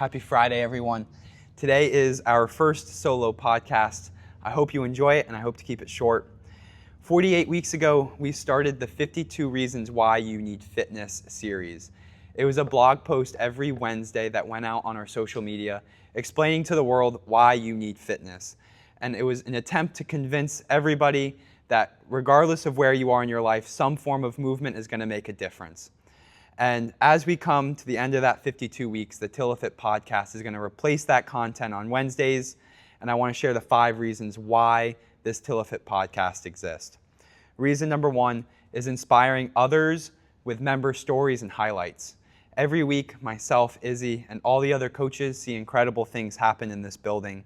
Happy Friday, everyone. Today is our first solo podcast. I hope you enjoy it, and I hope to keep it short. 48 weeks ago, we started the 52 Reasons Why You Need Fitness series. It was a blog post every Wednesday that went out on our social media explaining to the world why you need fitness. And it was an attempt to convince everybody that regardless of where you are in your life, some form of movement is going to make a difference. And as we come to the end of that 52 weeks, the Tilla Fit Podcast is going to replace that content on Wednesdays, and I want to share the 5 reasons why this Tilla Fit Podcast exists. Reason number 1 is inspiring others with member stories and highlights. Every week, myself, Izzy, and all the other coaches see incredible things happen in this building.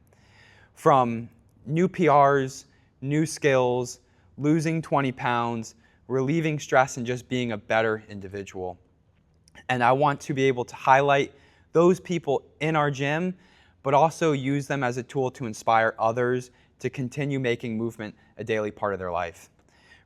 From new PRs, new skills, losing 20 pounds, relieving stress, and just being a better individual. And I want to be able to highlight those people in our gym, but also use them as a tool to inspire others to continue making movement a daily part of their life.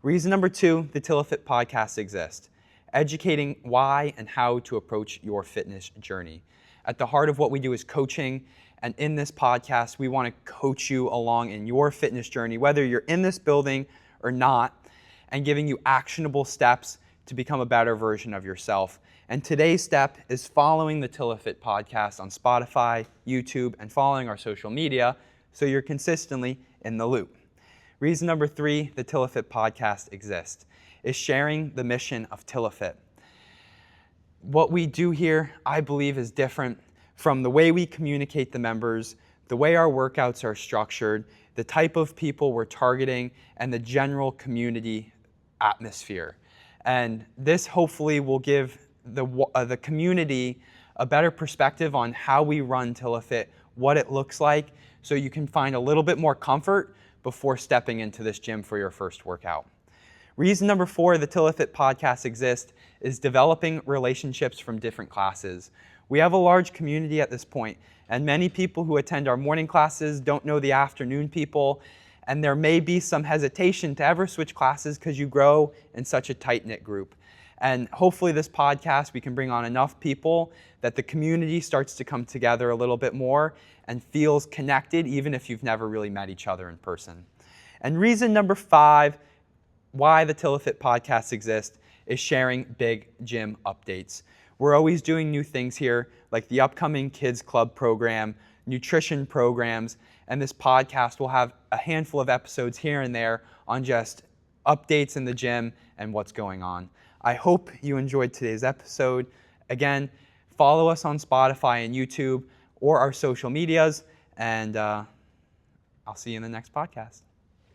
Reason number 2, the Tilla Fit Podcast exists. Educating why and how to approach your fitness journey. At the heart of what we do is coaching, and in this podcast, we want to coach you along in your fitness journey, whether you're in this building or not, and giving you actionable steps to become a better version of yourself. And today's step is following the Tilla Fit Podcast on Spotify, YouTube, and following our social media so you're consistently in the loop. Reason number 3, the Tilla Fit Podcast exists, is sharing the mission of Tilla Fit. What we do here, I believe, is different from the way we communicate the members, the way our workouts are structured, the type of people we're targeting, and the general community atmosphere. And this hopefully will give the community a better perspective on how we run Tilla Fit, what it looks like, so you can find a little bit more comfort before stepping into this gym for your first workout. Reason number 4 the Tilla Fit Podcast exists is developing relationships from different classes. We have a large community at this point, and many people who attend our morning classes don't know the afternoon people, and there may be some hesitation to ever switch classes because you grow in such a tight-knit group. And hopefully this podcast, we can bring on enough people that the community starts to come together a little bit more and feels connected, even if you've never really met each other in person. And reason number 5, why the Tilla Fit Podcast exists, is sharing big gym updates. We're always doing new things here, like the upcoming Kids Club program, nutrition programs, and this podcast will have a handful of episodes here and there on just updates in the gym and what's going on. I hope you enjoyed today's episode. Again, follow us on Spotify and YouTube or our social medias, and I'll see you in the next podcast.